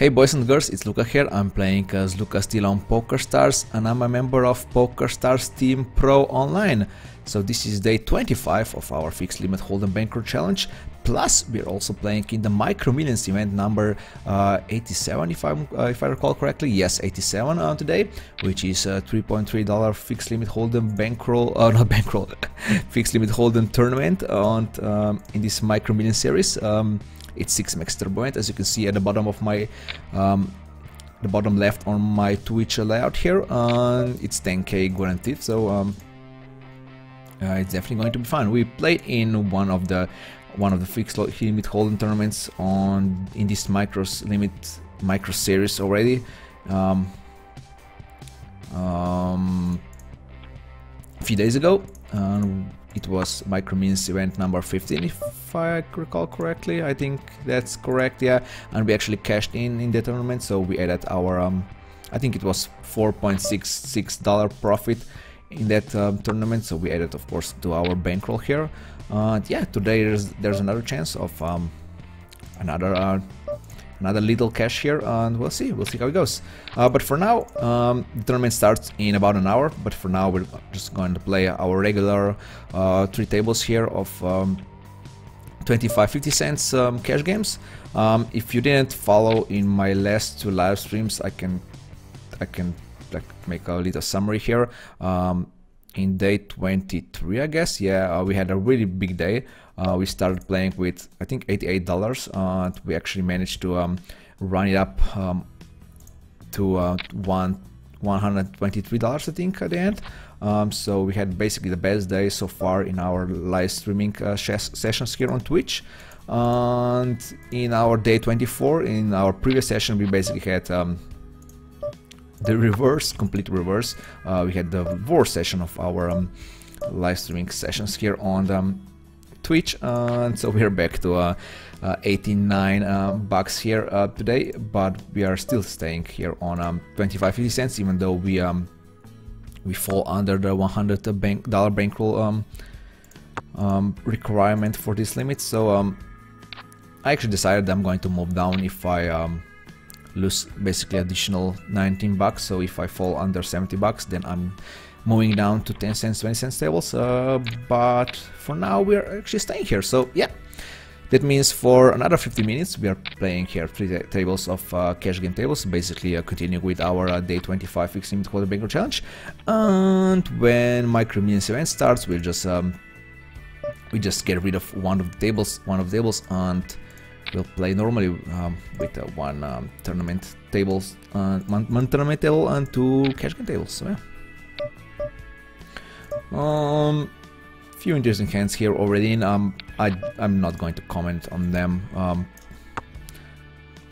Hey boys and girls, it's Luca here. I'm playing as CoreySteel on PokerStars and I'm a member of PokerStars Team Pro Online. So this is day 25 of our fixed limit hold'em bankroll challenge. Plus we're also playing in the Micro Millions event number 87 if I recall correctly. Yes, 87 today, which is $3.3 fixed limit hold'em bankroll, not bankroll, fixed limit hold'em tournament on in this Micro Millions series. It's 6 max turbo event, as you can see at the bottom of my the bottom left on my Twitch layout here. It's 10k guaranteed, so it's definitely going to be fun. We played in one of the fixed limit hold'em tournaments in this micro series already. A few days ago. It was Micro Millions event number 15 if I recall correctly. I think that's correct, yeah. And we actually cashed in the tournament, so we added our I think it was $4.66 profit in that tournament, so we added of course to our bankroll here. Yeah, today there's another chance of another little cash here, and we'll see how it goes. But for now, the tournament starts in about an hour, but for now we're just going to play our regular 3 tables here of 25-50 cents cash games. If you didn't follow in my last 2 live streams, I can like make a little summary here. In day 23, I guess, yeah, we had a really big day. We started playing with, I think, $88, and we actually managed to run it up to $123, I think, at the end. So we had basically the best day so far in our live streaming sessions here on Twitch. And in our day 24, in our previous session, we basically had the reverse, complete reverse. We had the worst session of our live streaming sessions here on Twitch, and so we're back to 89 bucks here today, but we are still staying here on 25-50 cents, even though we fall under the $100 bankroll requirement for this limit. So I actually decided I'm going to move down if I lose basically additional 19 bucks. So if I fall under 70 bucks, then I'm moving down to 10 cents, 20 cents tables. But for now we're actually staying here. So yeah, that means for another 50 minutes we are playing here 3 tables of cash game tables, basically continuing with our day 25 fixed limit hold'em bankroll challenge. And when Micro Millions event starts, we just get rid of one of the tables, and we'll play normally with one tournament tables, one tournament table and 2 cash game tables. So yeah. Few interesting hands here already in. I'm not going to comment on them.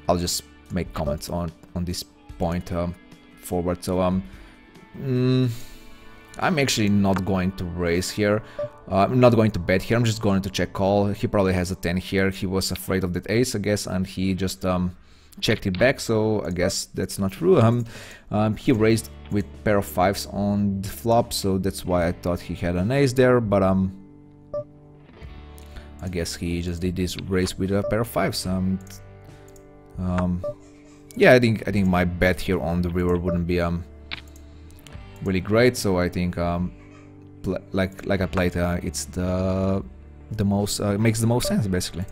I'll just make comments on this point forward. So I'm actually not going to raise here. I'm not going to bet here. I'm just going to check call. He probably has a 10 here. He was afraid of that ace, I guess, and he just checked it back. So I guess that's not true. He raised with pair of 5s on the flop, so that's why I thought he had an ace there. But I guess he just did this raise with a pair of 5s. Yeah, I think my bet here on the river wouldn't be really great. So I think like I played, it's the most makes the most sense basically.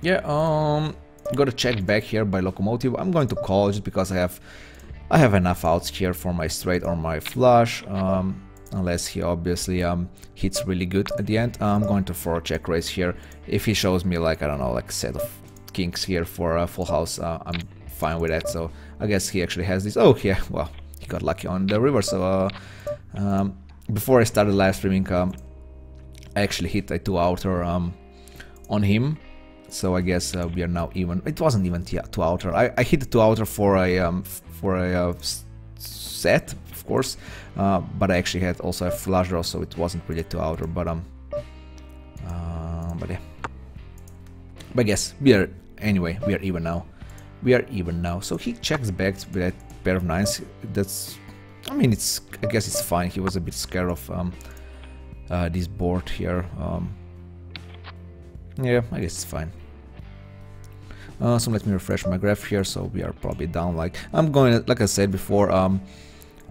Yeah, got a check back here by Locomotive. I'm going to call just because I have enough outs here for my straight or my flush, unless he obviously hits really good at the end. I'm going to throw a check raise here. If he shows me, like, I don't know, like a set of kings here for a full house, I'm fine with that. So I guess he actually has this. Oh yeah, well, he got lucky on the river. So before I started live streaming, I actually hit a 2-outer on him. So I guess we are now even. It wasn't even 2-outer. I hit the 2-outer for a set, of course, but I actually had also a flush draw, so it wasn't really 2-outer. But yeah. But yes, we are even now. So he checks back with that pair of 9s. That's, I mean, I guess it's fine. He was a bit scared of this board here. Yeah, I guess it's fine. So let me refresh my graph here. So we are probably down, like I'm going, like I said before, I'm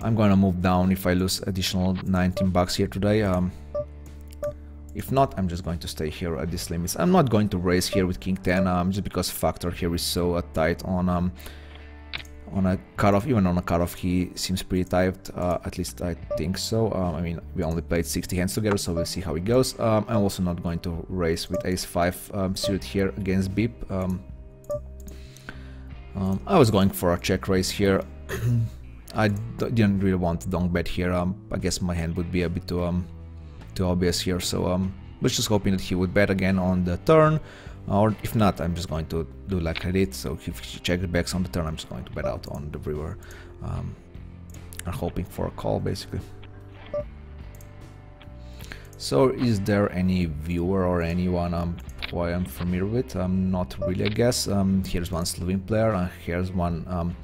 going to move down if I lose additional 19 bucks here today. If not, I'm just going to stay here at these limits. I'm not going to raise here with King 10, just because factor here is so tight on a cutoff. Even on a cutoff, he seems pretty tight. At least I think so. I mean, we only played 60 hands together, so we'll see how it goes. I'm also not going to raise with Ace 5 suited here against Beep. I was going for a check raise here. I didn't really want to donk bet here. I guess my hand would be a bit too obvious here, so was just hoping that he would bet again on the turn, or if not, I'm just going to do like I did. So if he checks backs on the turn, I'm just going to bet out on the river. I'm hoping for a call basically. So is there any viewer or anyone who I am familiar with? Not really, I guess. Here's one Slovene player, here's one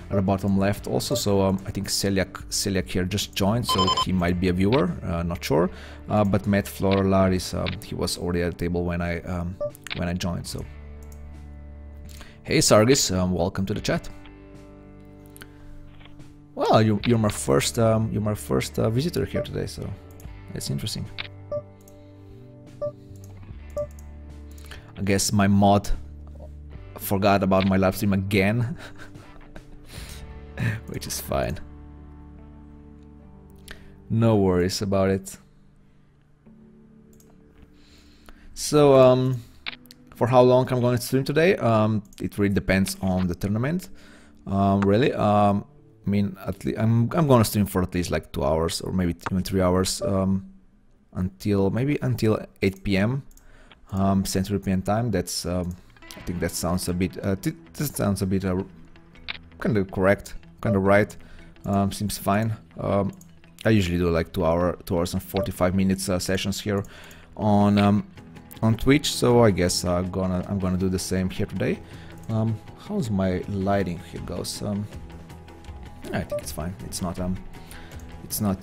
at the bottom left also, so I think Celiac here just joined, so he might be a viewer, not sure. But Matt Floralaris, he was already at the table when I joined. So hey Sargis, welcome to the chat. Well, you're my first visitor here today, so it's interesting. I guess my mod forgot about my live stream again. Which is fine. No worries about it. So, for how long I'm going to stream today? It really depends on the tournament. Really, I mean, I'm going to stream for at least like 2 hours or maybe even 3 hours, until 8 p.m. Central European time. That's I think that sounds a bit kind of correct. Kind of right, seems fine. I usually do like 2 hours and 45 minutes sessions here on Twitch, so I guess I'm gonna do the same here today. How's my lighting here goes? I think it's fine. It's not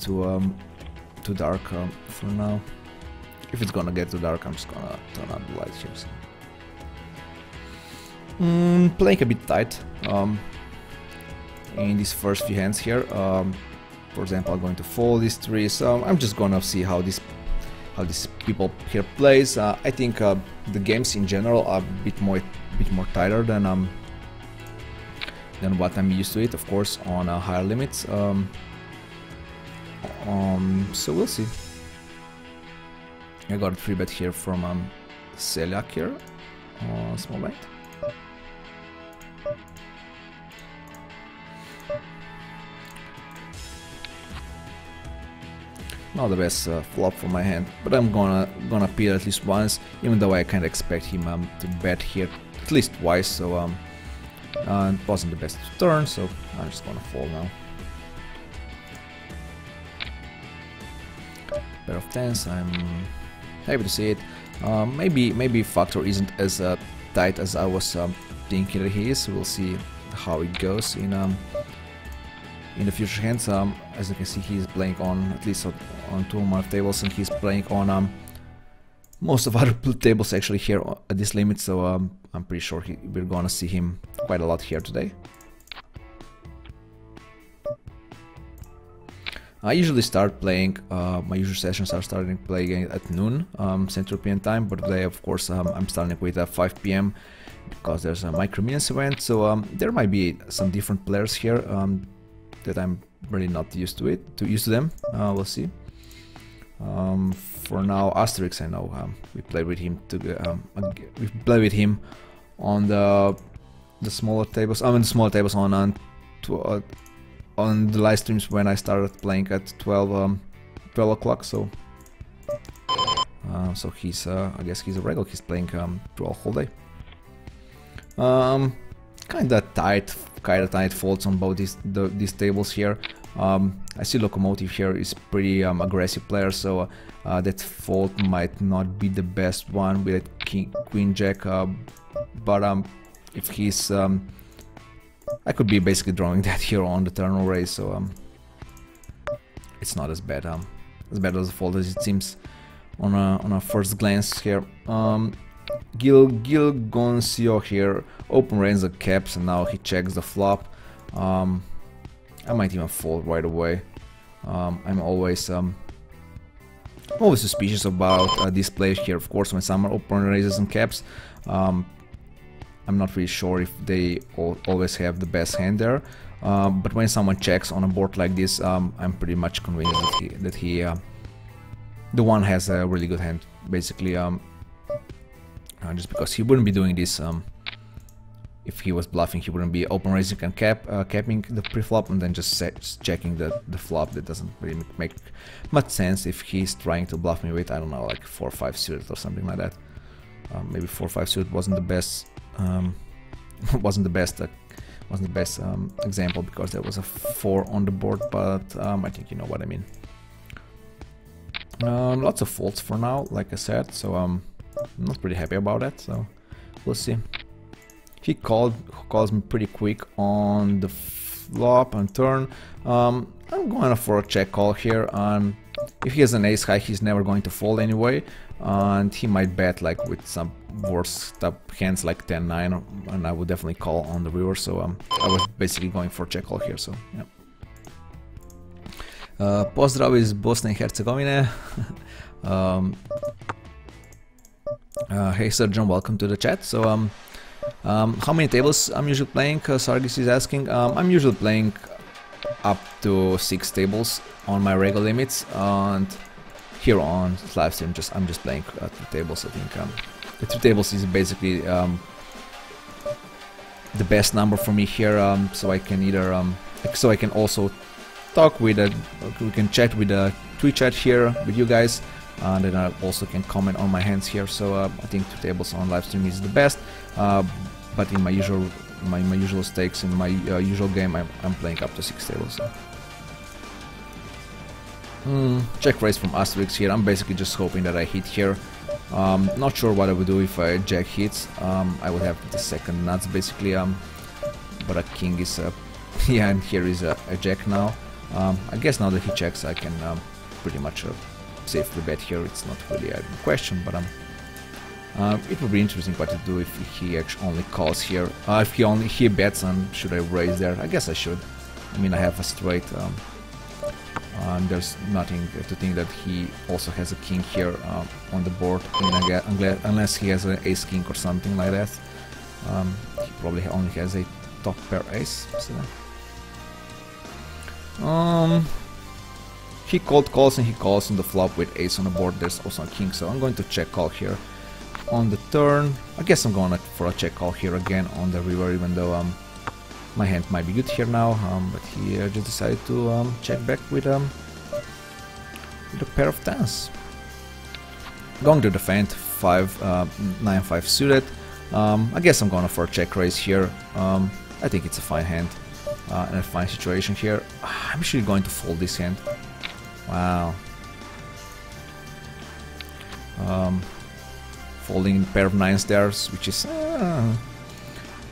too dark for now. If it's gonna get too dark, I'm just gonna turn up the lights here. So. Playing a bit tight. In these first few hands here, for example, I'm going to fold these three, so I'm just gonna see how these people here plays. I think the games in general are a bit more tighter than what I'm used to it, of course, on higher limits. So we'll see. I got a 3-bet here from Celiac here, small bet. Not the best flop for my hand, but I'm gonna peel at least once, even though I kind of expect him to bet here at least twice. So it wasn't the best turn, so I'm just gonna fold now. Pair of tens, I'm happy to see it. Maybe factor isn't as tight as I was thinking that he is. We'll see how it goes in the future hands. As you can see, he's playing on at least on 2 of my tables, and he's playing on most of other tables actually here at this limit. So I'm pretty sure we're gonna see him quite a lot here today. I usually start playing, my usual sessions are starting playing at noon Central European time, but today of course I'm starting with 5 p.m. because there's a micro millions event. So there might be some different players here that I'm really not used to them. We'll see. For now, Asterix, I know we played with him we played with him on the smaller tables. I mean, the smaller tables on the live streams when I started playing at 12 o'clock. So so he's I guess he's a regular. He's playing through a whole day. Kinda tight folds on both these tables here. I see Locomotive here is pretty aggressive player, so that fold might not be the best one with Queen Jack. But if he's, I could be basically drawing that here on the turn already, so it's not as bad as a fold as it seems on a first glance here. Gilgoncio here open range the caps, and now he checks the flop. I might even fold right away. I'm always suspicious about these plays here. Of course, when someone open raises and caps, I'm not really sure if they always have the best hand there. But when someone checks on a board like this, I'm pretty much convinced that he the one has a really good hand, basically. Just because he wouldn't be doing this if he was bluffing. He wouldn't be open raising and capping the pre-flop and then just checking the flop. That doesn't really make much sense if he's trying to bluff me with, I don't know, like 4-5 suited or something like that. Maybe 4-5 suited wasn't the best example, because there was a 4 on the board, but I think you know what I mean. Lots of folds for now, like I said, so I'm not pretty happy about that, so we'll see. He calls me pretty quick on the flop and turn. I'm going for a check call here. If he has an ace high, he's never going to fold anyway, and he might bet like with some worse type hands like 10-9, and I would definitely call on the river. So I was basically going for a check call here. So yeah. Pozdrav iz Bosne i Hercegovine. Hey Sir John, welcome to the chat. So how many tables I'm usually playing? Sargis is asking. I'm usually playing up to 6 tables on my regular limits, and here on live stream I'm just playing 2 tables. I think the 2 tables is basically the best number for me here. So I can either so I can also talk with we can chat with the Twitch chat here with you guys, and then I also can comment on my hands here. So I think 2 tables on live stream is the best. But in my usual stakes, in my usual game, I'm playing up to 6 tables. So. Check raise from Asterix here. I'm basically just hoping that I hit here. Not sure what I would do if I jack hits. I would have the second nuts basically. But a king is yeah, and here is a jack now. I guess now that he checks, I can pretty much safely bet here. It's not really a question, but it would be interesting what to do if he actually only calls here. If he bets, and should I raise there? I guess I should. I mean, I have a straight, and there's nothing to think that he also has a king here on the board. I mean, unless he has an ace king or something like that. He probably only has a top pair ace. So. He calls and he calls on the flop with ace on the board. There's also a king, so I'm going to check call here. On the turn, I guess I'm going for a check call here again on the river, even though my hand might be good here now, but he just decided to check back with a pair of 10s. Going to defend 9-5 suited. I guess I'm going for a check raise here. I think it's a fine hand and a fine situation here. I'm actually going to fold this hand. Wow. Folding pair of 9s there, which is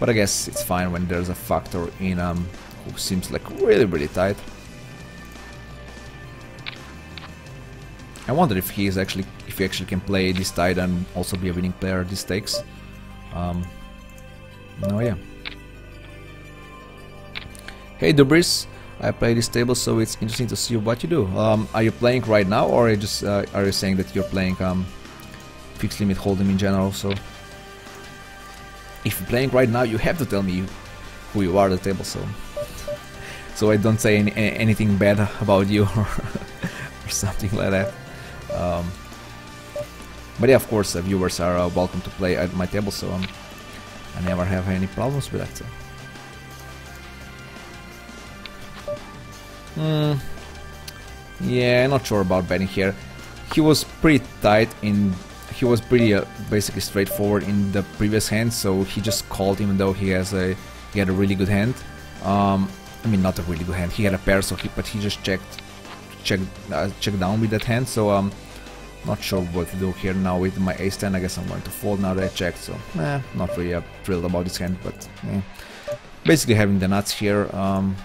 but I guess it's fine when there's a factor in who seems like really tight. I wonder if he actually can play this tight and also be a winning player at these stakes. No, yeah. Hey Dubris, I play this table, so it's interesting to see what you do. Are you playing right now, or are you saying that you're playing fixed limit hold'em in general? So if you're playing right now, you have to tell me who you are at the table, so I don't say anything bad about you or something like that. But yeah, of course, viewers are welcome to play at my table, so I never have any problems with that. So. Yeah, not sure about betting here. He was pretty tight in. He was pretty basically straightforward in the previous hand, so he just called even though he had a really good hand. I mean, not a really good hand. He had a pair, so but he just checked down with that hand. So not sure what to do here now with my ace-10. I guess I'm going to fold now that I checked. So not really thrilled about this hand, but basically having the nuts here on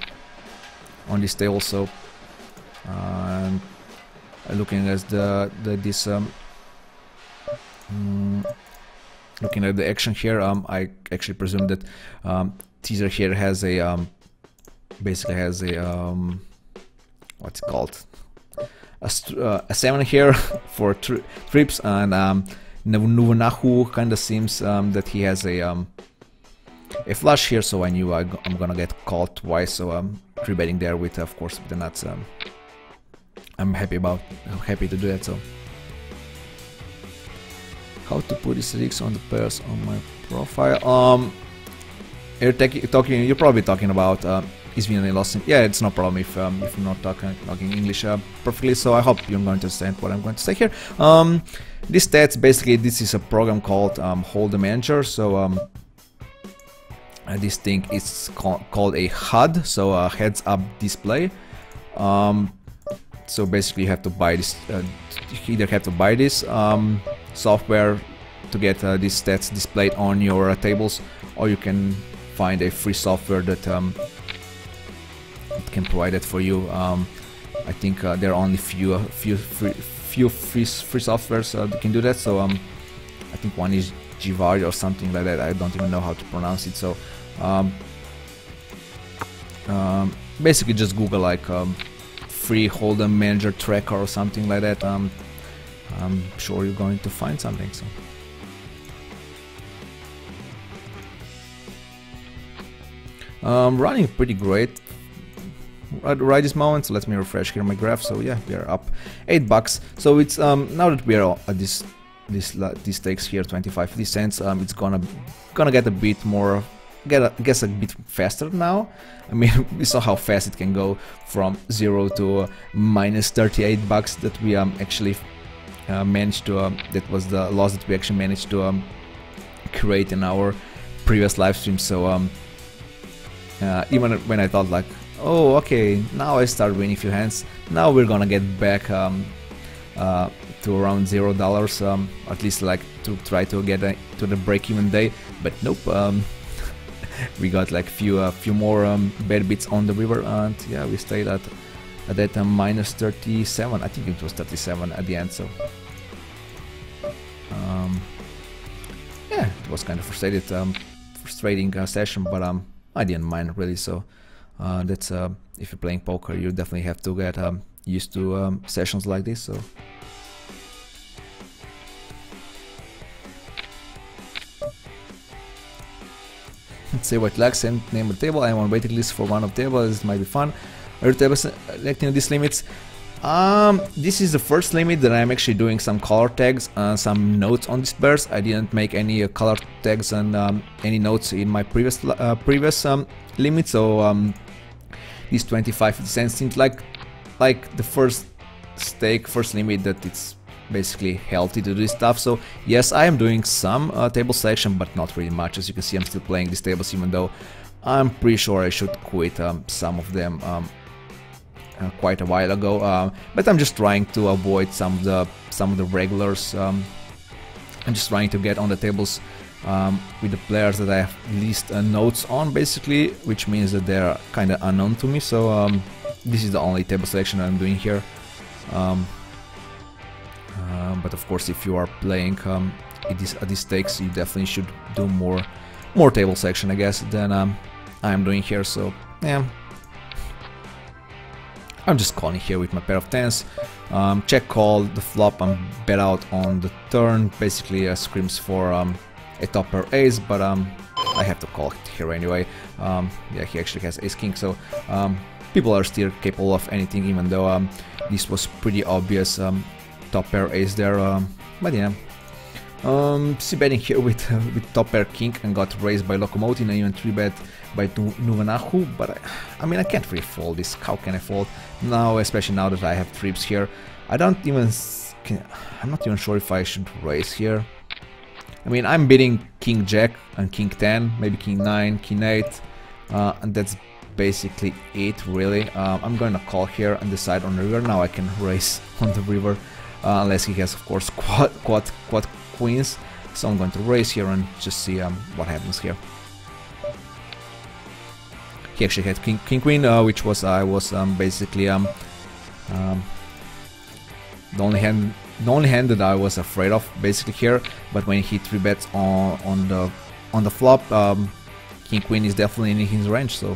this table. So looking at this looking at the action here, I actually presume that teaser here has a basically has a what's it called, a 7 here for trips, and Nuvunahu kind of seems that he has a flush here, so I knew I'm gonna get called twice, so I'm 3-betting there with, of course, with the nuts. I'm happy to do that. So how to put these rigs on the pairs on my profile? You're probably talking about is Vinny lost? Yeah, it's no problem if you're not talking English perfectly. So I hope you're going to understand what I'm going to say here. This stats, basically, this is a program called Hold the Manager. So this thing is called a HUD, so a heads up display. So basically you have to buy this, you either have to buy this software to get these stats displayed on your tables, or you can find a free software that can provide it for you. I think there are only few free softwares that can do that. So I think one is Jivar or something like that. I don't even know how to pronounce it. So basically just Google like free Hold'em Manager tracker or something like that. I'm sure you're going to find something. So running pretty great right this moment. So let me refresh here my graph. So yeah, we are up $8. So it's now that we are at this stakes here, 25-50 cents, it's gonna get a bit more, I guess a bit faster now. I mean, we saw how fast it can go from 0 to minus $38 that we actually managed to, that was the loss that we actually managed to create in our previous live stream. So even when I thought like, oh okay, now I start winning a few hands, now we're gonna get back to around $0, at least like to try to get to the break-even day, but nope. We got like few more bad bits on the river, and yeah, we stayed at that minus 37. I think it was 37 at the end. So yeah, it was kind of frustrating session, but I didn't mind really. So that's if you're playing poker, you definitely have to get used to sessions like this. So let's say what lags and name the table. I'm on waiting list for one of the tables. This might be fun. Are your tables selecting these limits? This is the first limit that I'm actually doing some color tags and some notes on these pairs. I didn't make any color tags and any notes in my previous limit. So this 25 cents seems like the first limit that it's basically healthy to do this stuff. So yes, I am doing some table selection, but not really much. As you can see, I'm still playing these tables, even though I'm pretty sure I should quit some of them quite a while ago. But I'm just trying to avoid some of the regulars. I'm just trying to get on the tables with the players that I have least notes on, basically, which means that they're kind of unknown to me. So this is the only table selection I'm doing here. But of course, if you are playing at these stakes, you definitely should do more table selection, I guess, than I'm doing here. So yeah, I'm just calling here with my pair of tens. Check call the flop. I'm bet out on the turn. Basically, screams for a top pair ace, but I have to call it here anyway. Yeah, he actually has ace king, so people are still capable of anything, even though this was pretty obvious. Top pair ace there, but yeah. C-betting here with top pair king and got raised by Locomotive, and even 3-bet by Nuvunahu, but I mean, I can't really fold this. How can I fold now, especially now that I have trips here? I'm not even sure if I should raise here. I mean, I'm bidding king jack and king 10, maybe king 9, king 8, and that's basically it, really. I'm gonna call here and decide on the river. Now I can raise on the river, unless he has, of course, quad queens. So I'm going to raise here and just see what happens here. He actually had king queen, which was I was basically the only hand the only hand that I was afraid of basically here, but when he 3-bets on the flop, King Queen is definitely in his range, so.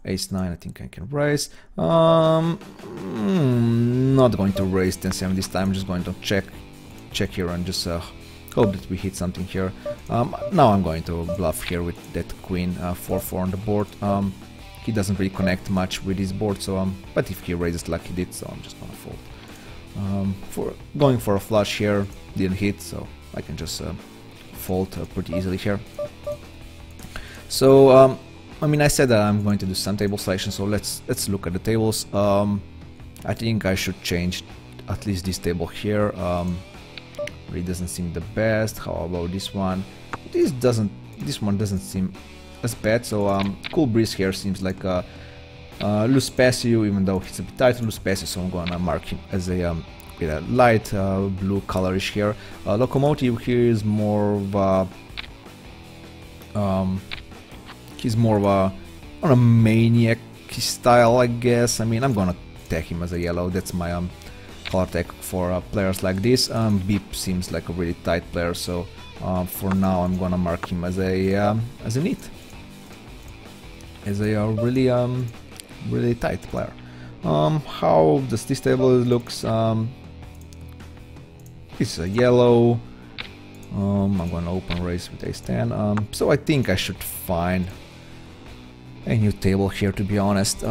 Ace-9, I think I can raise. Not going to raise 10-7 this time. I'm just going to check here and just hope that we hit something here. Now I'm going to bluff here with that Queen 4-4 on the board. He doesn't really connect much with his board, so but if he raises like he did, so I'm just gonna fold. Going for a flush here, didn't hit, so I can just fold pretty easily here. So I mean, I said that I'm going to do some table selection, so let's look at the tables. I think I should change at least this table here. Really doesn't seem the best. How about this one? This one doesn't seem as bad. So Cool Breeze here seems like a loose passive, even though he's a bit tight loose passive. So I'm gonna mark him as a with a light blue colorish here. Locomotive here is more of a he's more of a on a maniac style, I guess. I mean, I'm gonna tag him as a yellow. That's my color tag for players like this. Beep seems like a really tight player, so for now I'm gonna mark him as a neat, as a really tight player. How does this table looks? It's a yellow. I'm gonna open raise with ace-10. So I think I should find a new table here, to be honest.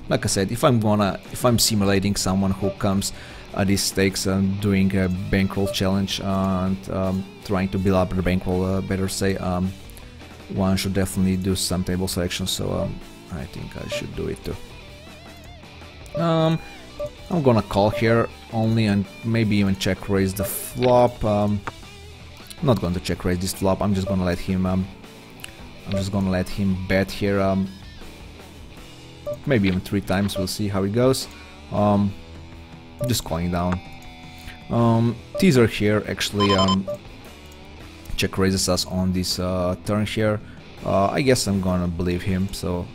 Like I said, if I'm simulating someone who comes at these stakes and doing a bankroll challenge and trying to build up the bankroll, better say, one should definitely do some table selection. So I think I should do it too. I'm gonna call here only and maybe even check raise the flop. I'm not going to check raise this flop. I'm just gonna let him. Bet here. Maybe even 3 times. We'll see how it goes. Just calling down. Teaser here actually check raises us on this turn here. I guess I'm gonna believe him. So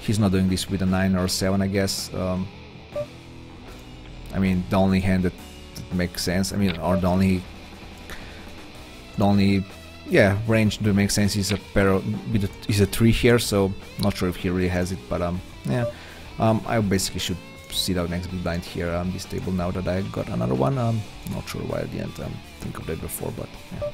he's not doing this with a 9 or a 7, I guess. I mean, the only hand that makes sense. I mean, or the only range to make sense is a pair is a 3 here, so not sure if he really has it, but yeah, I basically should sit out next big blind here this table now that I got another one. Not sure why I didn't think of that before, but yeah.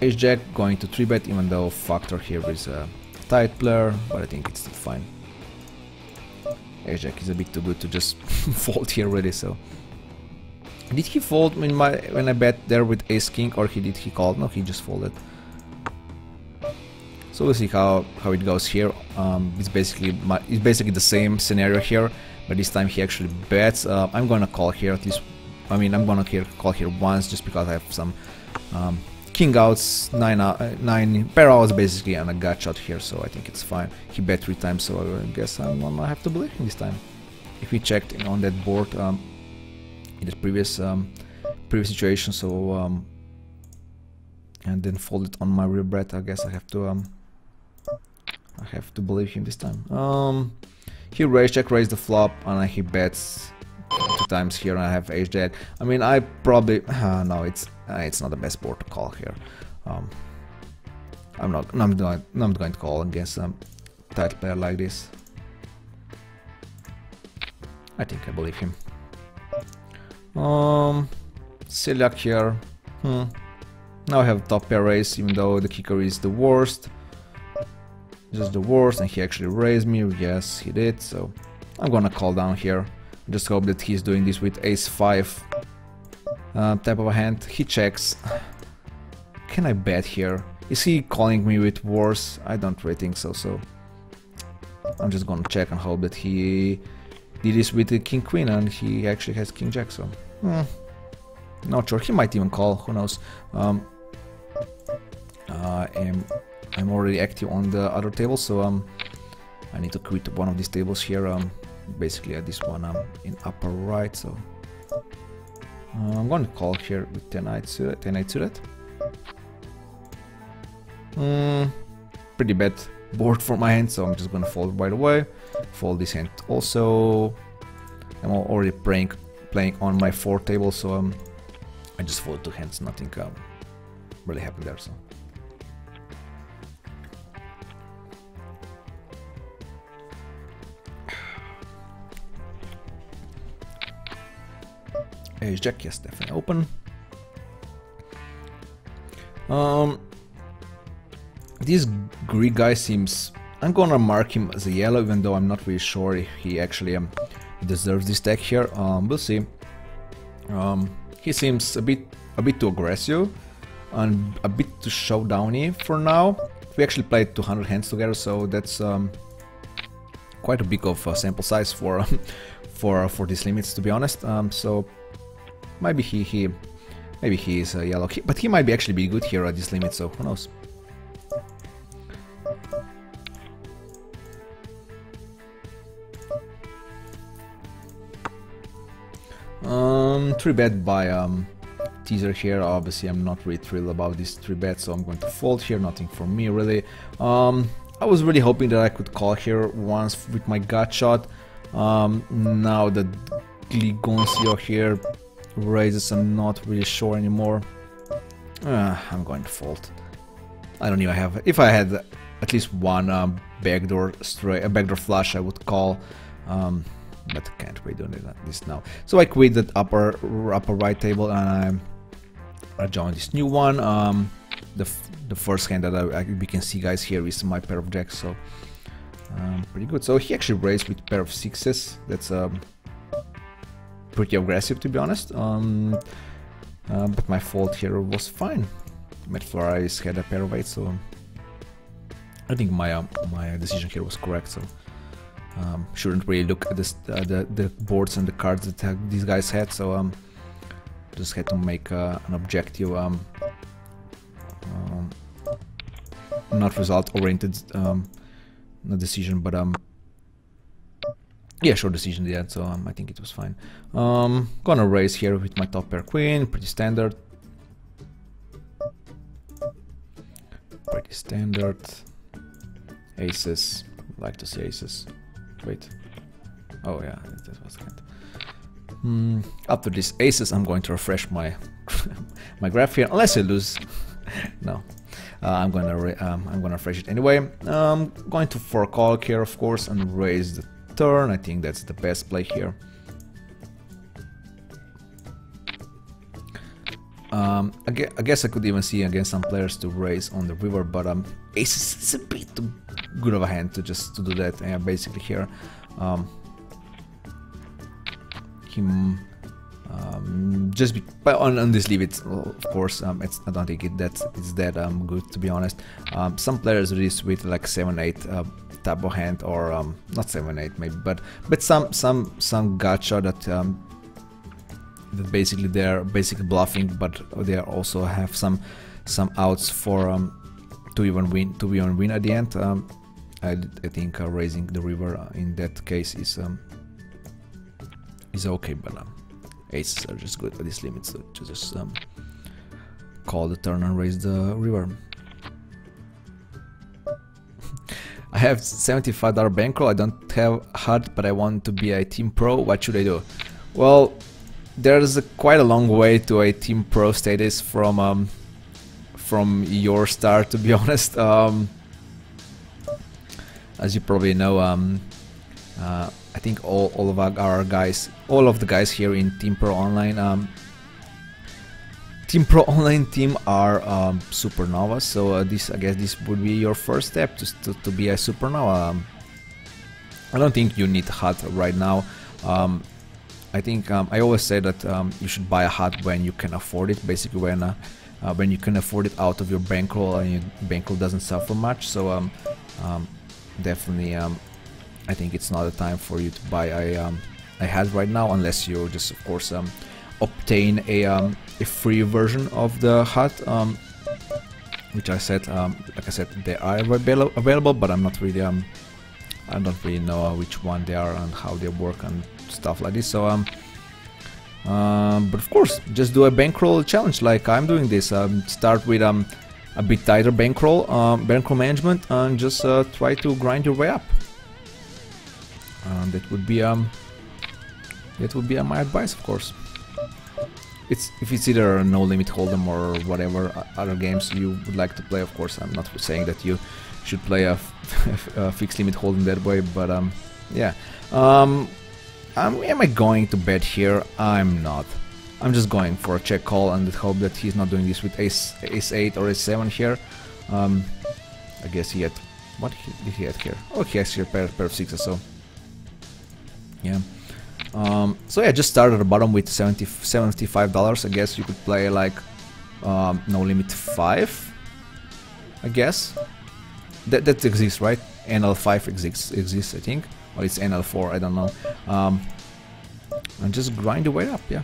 Ace Jack going to 3-bet, even though Factor here is a tight player, but I think it's still fine. Ace Jack is a bit too good to just fold here already, so. Did he fold when I bet there with Ace King, or did he call? No, he just folded. So we'll see how it goes here. It's basically the same scenario here, but this time he actually bets. I'm gonna call here at least. I mean, I'm gonna call here once just because I have some king outs, 9 pair outs basically, and a gut shot here, so I think it's fine. He bet 3 times, so I guess I'm gonna have to believe him this time. If we checked on that board. In the previous situation, so and then fold it on my real bet. I guess I have to believe him this time. He raised the flop, and he bets 2 times here, and I have ace jack. I mean, I probably no, it's not the best board to call here. I'm not going to call against a tight player like this. I think I believe him. Celiac here. Now I have top pair raise, even though the kicker is the worst. Just the worst, and he actually raised me. Yes, he did. So I'm gonna call down here. Just hope that he's doing this with ace-5 type of a hand. He checks. Can I bet here? Is he calling me with worse? I don't really think so. So I'm just gonna check and hope that he did this with the king queen, and he actually has king jack. So not sure. He might even call. Who knows? I'm already active on the other table, so I need to quit one of these tables here. Basically at this one in upper right. So I'm going to call here with 10-8 suited. Pretty bad board for my hand, so I'm just going to fold right away. Fold this hand also. I'm already playing on my 4 table, so I just fold 2 hands. Nothing really happened there. So Ace Jack, yes, definitely open. This Greek guy seems... I'm gonna mark him as a yellow, even though I'm not really sure if he actually deserves this tag here. We'll see. He seems a bit too aggressive and a bit too showdowny for now. We actually played 200 hands together, so that's quite a big of a sample size for these limits, to be honest. So maybe he is a yellow, but he might actually be good here at this limit. So who knows? Three bet by teaser here. Obviously, I'm not really thrilled about this 3 bet, so I'm going to fold here. Nothing for me really. I was really hoping that I could call here once with my gut shot. Now that Gligoncio here raises, I'm not really sure anymore. I'm going to fold. I don't even have. If I had at least one backdoor flush, I would call. But I can't really do this now. So I quit that upper right table and I joined this new one. The first hand that we can see, guys, here is my pair of jacks. So pretty good. So he actually raised with pair of 6s. That's pretty aggressive, to be honest. But my fold here was fine. Matt Flores had a pair of 8s, so I think my decision here was correct. So. Shouldn't really look at the boards and the cards that these guys had, so just had to make an objective, not result-oriented decision, but yeah, short decision in the end. So I think it was fine. Gonna raise here with my top pair queen, pretty standard. Pretty standard. Aces, like to see aces. Wait. Oh yeah, that was kind. After these aces, I'm going to refresh my my graph here, unless I lose. No, I'm gonna refresh it anyway. Going to forecall here, of course, and raise the turn. I think that's the best play here. I guess I could even see against some players to raise on the river, but aces is a bit too good of a hand to just do that. Yeah, basically here, just but on this leave it, of course. I don't think it's that good, to be honest. Some players do this with like 7-8 type of hand, or not 7-8 maybe, but some gacha that. That basically they're bluffing, but they also have some outs for to even win at the end. I think raising the river in that case is okay, but aces are just good at this limit, so to just call the turn and raise the river. I have $75 bankroll. I don't have HUD, but I want to be a team pro. What should I do? Well, there's quite a long way to a team pro status from your start, to be honest. As you probably know, I think all of the guys here in Team Pro Online, team are supernovas. So I guess this would be your first step to be a supernova. I don't think you need HUD right now. I think I always say that you should buy a HUD when you can afford it. Basically, when you can afford it out of your bankroll and your bankroll doesn't suffer much. So definitely, I think it's not a time for you to buy a HUD right now, unless you just, of course, obtain a free version of the HUD, which I said, like I said, they are available, but I'm not really I don't really know which one they are and how they work and stuff like this. So But of course, just do a bankroll challenge like I'm doing this. Start with a bit tighter bankroll management, and just try to grind your way up. That would be my advice, of course. If it's either No Limit Hold'em or whatever other games you would like to play, of course. I'm not saying that you should play a fixed limit hold'em that way, but yeah. Am I going to bet here? I'm not. I'm just going for a check call and hope that he's not doing this with ace 8 or ace 7 here. I guess he had... What did he have here? Oh, he has here pair of sixes, so... Yeah. So yeah, just start at the bottom with $75. I guess you could play like No Limit 5. I guess. That exists, right? NL5 exists, I think. Or it's NL4, I don't know. And just grind your way up, yeah.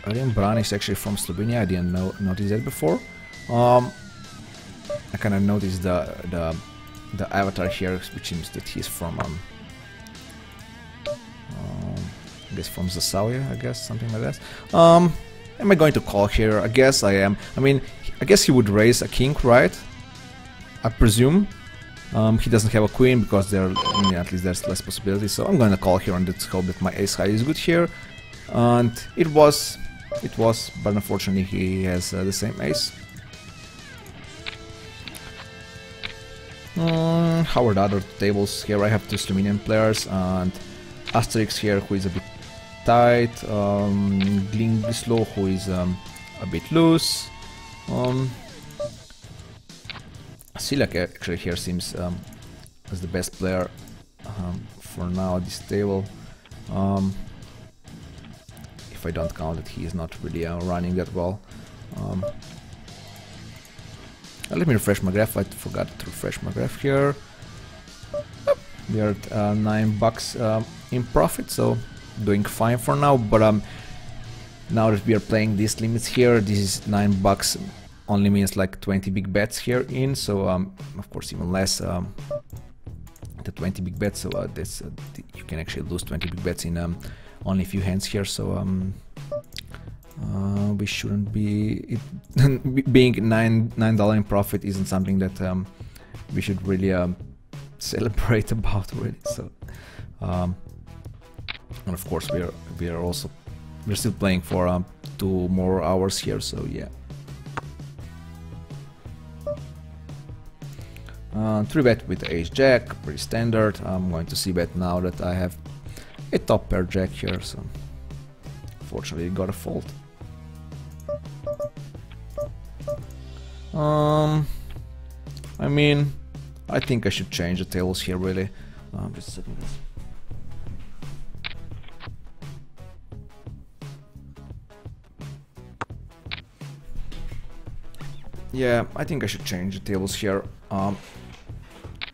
Arjen Bran is actually from Slovenia. I didn't notice that before. I kind of noticed the avatar here, which seems that he's from I guess from Zasauia, I guess, something like that. Am I going to call here? I guess I am. I mean, I guess he would raise a king, right? I presume. He doesn't have a queen because there, I mean, at least there's less possibilities. So I'm going to call here and let's hope that my ace high is good here. And it was, but unfortunately he has the same ace. How are the other tables here? I have two Slovenian players and Asterix here, who is a bit tight. Glingislo, who is a bit loose. Silak actually here seems as the best player for now at this table. If I don't count that he is not really running that well. Let me refresh my graph. I forgot to refresh my graph here. We are at $9 in profit, so doing fine for now. But now that we are playing these limits here, this is $9 only means like 20 big bets here in. So of course even less the 20 big bets. So that's you can actually lose 20 big bets in only a few hands here. So we shouldn't be being $9 in profit isn't something that we should really celebrate about, really. So and of course we're still playing for 2 more hours here, so yeah. 3-bet with ace jack, pretty standard. I'm going to c-bet now that I have a top pair jack here, so unfortunately it got a fold. I mean, I think I should change the tables here, really. Just a second. Yeah, I think I should change the tables here.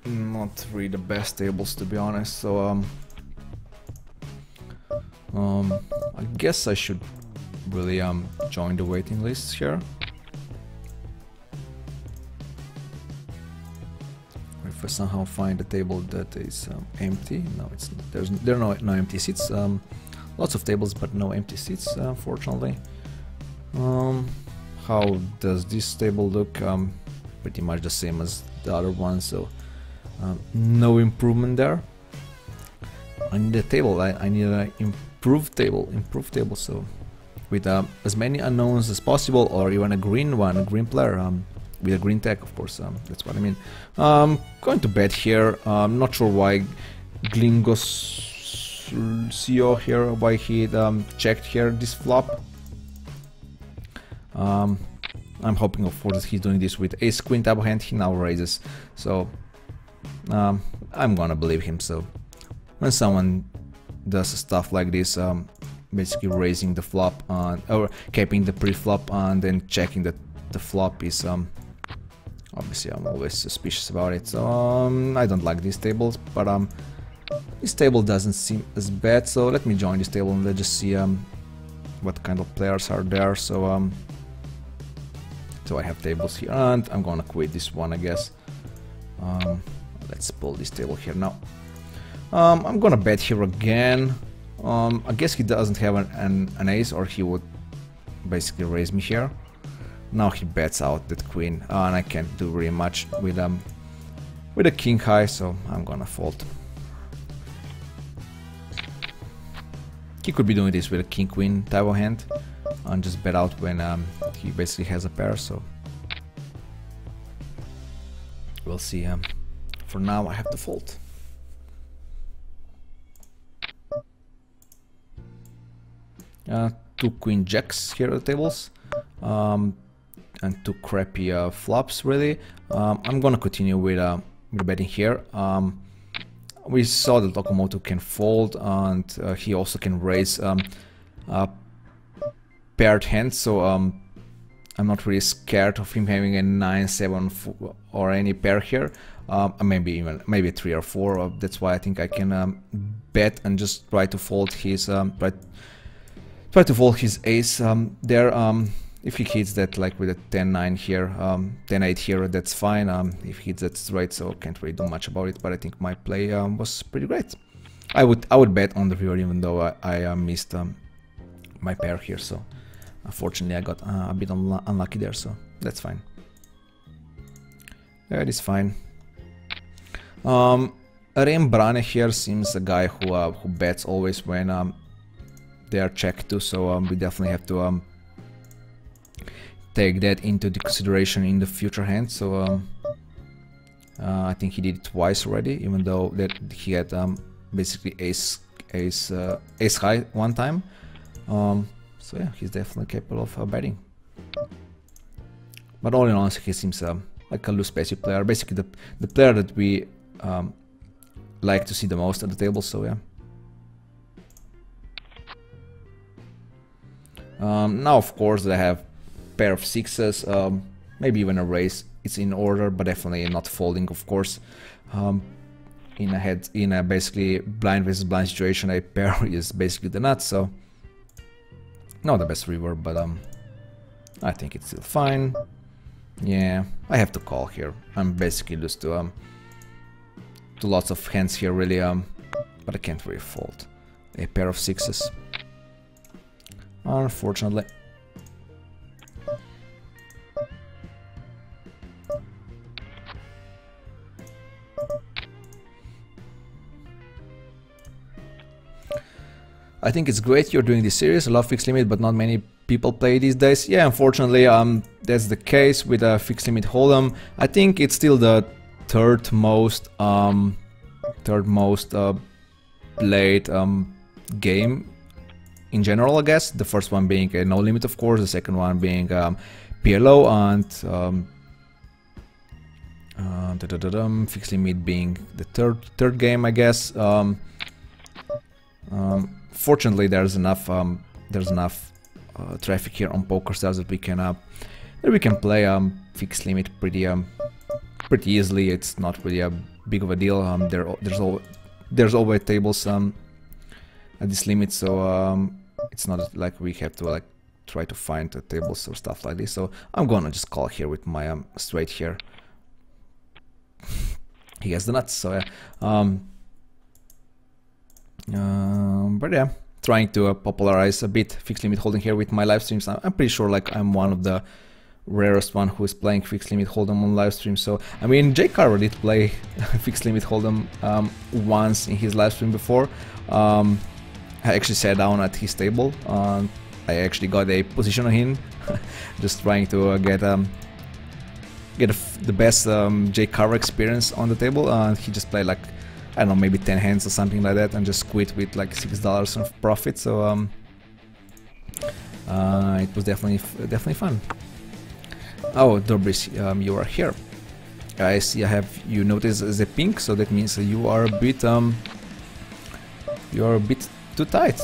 Not really the best tables, to be honest. So I guess I should really join the waiting list here. If I somehow find a table that is empty, no, it's not. There are no empty seats. Lots of tables, but no empty seats, unfortunately. How does this table look? Pretty much the same as the other one, so no improvement there. I need a table. I need an improved table. So with as many unknowns as possible, or even a green one, a green player with a green tech, of course. That's what I mean. Going to bet here. I'm not sure why Glingosio here, why he checked here this flop. I'm hoping, of course, that he's doing this with ace queen type of hand. He now raises, so I'm gonna believe him. So when someone does stuff like this, basically raising the flop or capping the pre-flop and then checking that the flop is obviously I'm always suspicious about it. So I don't like these tables, but this table doesn't seem as bad. So let me join this table and let's just see what kind of players are there. So so I have tables here, and I'm gonna quit this one, I guess. Let's pull this table here now. I'm gonna bet here again. I guess he doesn't have an ace, or he would basically raise me here. Now he bets out that queen, and I can't do really much with a king high, so I'm gonna fold. He could be doing this with a king queen type of hand and just bet out when he basically has a pair, so we'll see. For now I have to fold. Two queen jacks here at the tables, and two crappy flops really. I'm gonna continue with betting here. We saw that Locomotive can fold, and he also can raise paired hands, so I'm not really scared of him having a 9-7 or any pair here. Maybe a 3 or 4. That's why I think I can bet and just try to fold his try to fold his ace there. If he hits that like with a 10-9 here, 10-8 here, that's fine. If he hits that straight, so can't really do much about it. But I think my play was pretty great. I would bet on the river, even though I missed my pair here. So unfortunately I got a bit unlucky there. So that's fine. That is fine. Rembrandt here seems a guy who bets always when they are checked too. So we definitely have to take that into the consideration in the future hand. So I think he did it twice already, even though that he had basically ace high one time. So yeah, he's definitely capable of betting. But all in all, he seems like a loose passive player, basically the player that we like to see the most at the table. So yeah. Now of course I have pair of sixes, maybe even a raise. It's in order, but definitely not folding, of course. In a basically blind versus blind situation, a pair is basically the nuts. So not the best river, but I think it's still fine. Yeah, I have to call here. I'm basically lose to lots of hands here, really. But I can't really fold a pair of sixes, unfortunately. I think it's great you're doing this series. I love fixed limit, but not many people play these days. Yeah, unfortunately, that's the case with a fixed limit hold'em. I think it's still the third most played game in general, I guess. The first one being no limit, of course. The second one being PLO, and fixed limit being the third game, I guess. Fortunately, there's enough traffic here on PokerStars that we can play fixed limit pretty easily. It's not really a big of a deal. There's always tables at this limit, so it's not like we have to like try to find the tables or stuff like this. So I'm gonna just call here with my straight here. He has the nuts, so yeah. But yeah, trying to popularize a bit fixed limit holding here with my live streams. I'm pretty sure like I'm one of the rarest one who is playing fixed limit hold'em on live stream. So I mean, Jay Carver did play fixed limit hold'em once in his live stream before. I actually sat down at his table. I actually got a position on him, just trying to get the best Jay Carver experience on the table. He just played like, I don't know, maybe 10 hands or something like that, and just quit with like $6 of profit. So it was definitely fun. Oh, Dobris, you are here. I see. I have you noticed as a pink, so that means you are a bit too tight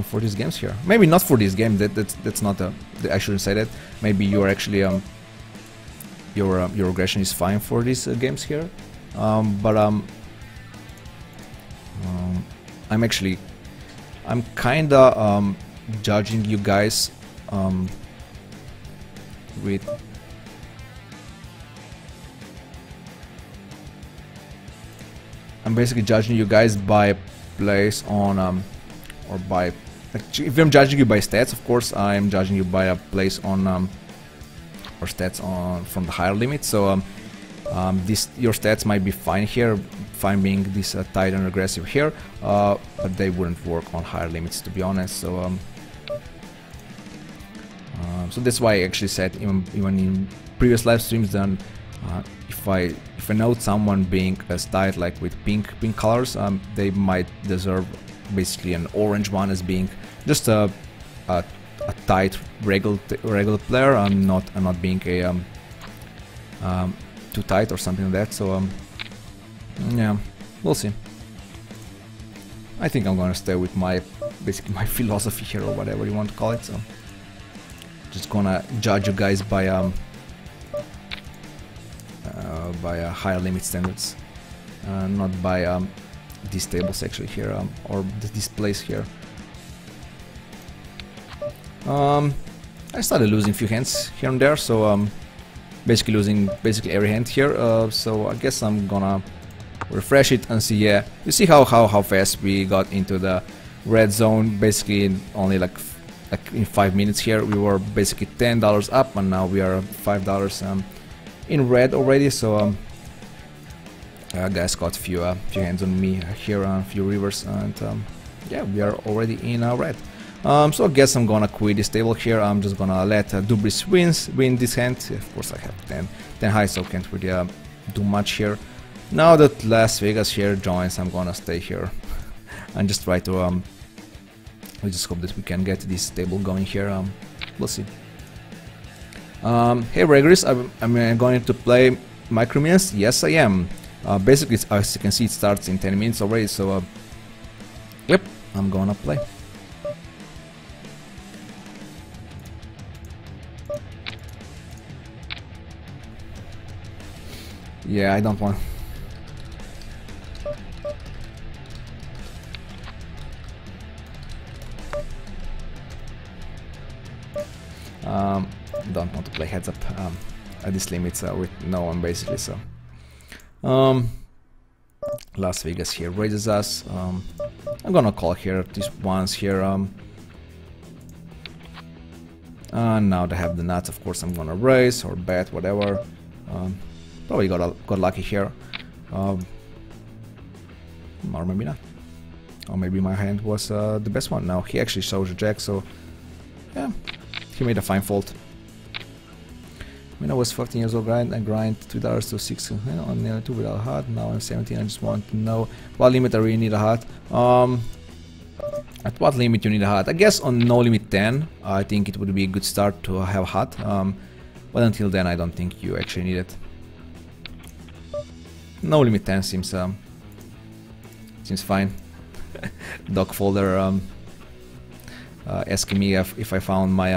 for these games here. Maybe not for this game. That's not a. I shouldn't say that. Maybe you are actually your aggression is fine for these games here. But I'm kinda judging you guys with I'm basically judging you guys by place on or by, like, if I'm judging you by stats, of course I'm judging you by a place on or stats on from the higher limit. So your stats might be fine here, fine being this tight and aggressive here, but they wouldn't work on higher limits, to be honest. So so that's why I actually said even in previous live streams, then if I note someone being as tight, like with pink colors, they might deserve basically an orange one as being just a tight regular player, and not being a too tight or something like that. So yeah, we'll see. I think I'm gonna stay with my basically my philosophy here, or whatever you want to call it. So just gonna judge you guys by higher limit standards, not by these tables actually here, or this place here. I started losing a few hands here and there, so basically losing every hand here. So I guess I'm gonna refresh it and see. Yeah, you see how fast we got into the red zone. Basically in only like in 5 minutes here we were basically $10 up, and now we are $5 in red already. So guys got a few hands on me here, a few rivers, and yeah, we are already in red. So I guess I'm gonna quit this table here. I'm just gonna let Dubris win this hand. Of course I have 10 high, so can't really do much here. Now that Las Vegas here joins, I'm gonna stay here and just try to we just hope that we can get this table going here. We'll see. Hey Regulars, I'm going to play Microminions. Yes, I am. Basically, as you can see, it starts in 10 minutes already. So yep, I'm gonna play. Yeah, I don't want. Don't want to play heads up at this limit with no one basically. So Las Vegas here raises us. I'm gonna call here these ones here. Now they have the nuts. Of course, I'm gonna raise or bet, whatever. Probably got lucky here, or maybe not. Or maybe my hand was the best one. Now he actually shows a jack, so yeah, he made a fine fold. When I was 14 years old, I grind $2 to $6 on nearly 2 without a heart. Now I'm 17. I just want to know what limit I really need a heart. At what limit you need a heart? I guess on no limit 10, I think it would be a good start to have a heart. But until then, I don't think you actually need it. No limit 10 seems fine. Doc Folder asking me if I found my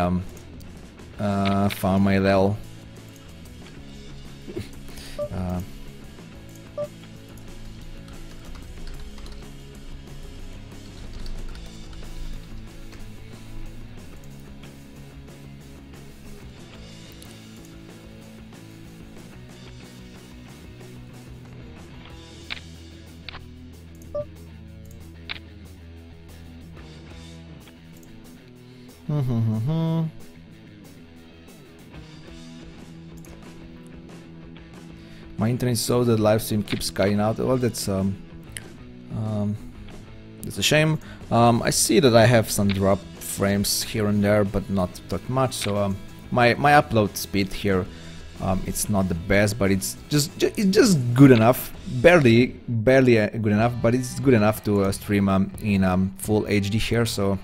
LL. My internet so the live stream keeps cutting out. Well, that's a shame. I see that I have some drop frames here and there, but not that much. So my upload speed here, it's not the best, but it's just good enough. Barely good enough, but it's good enough to stream in full HD here. So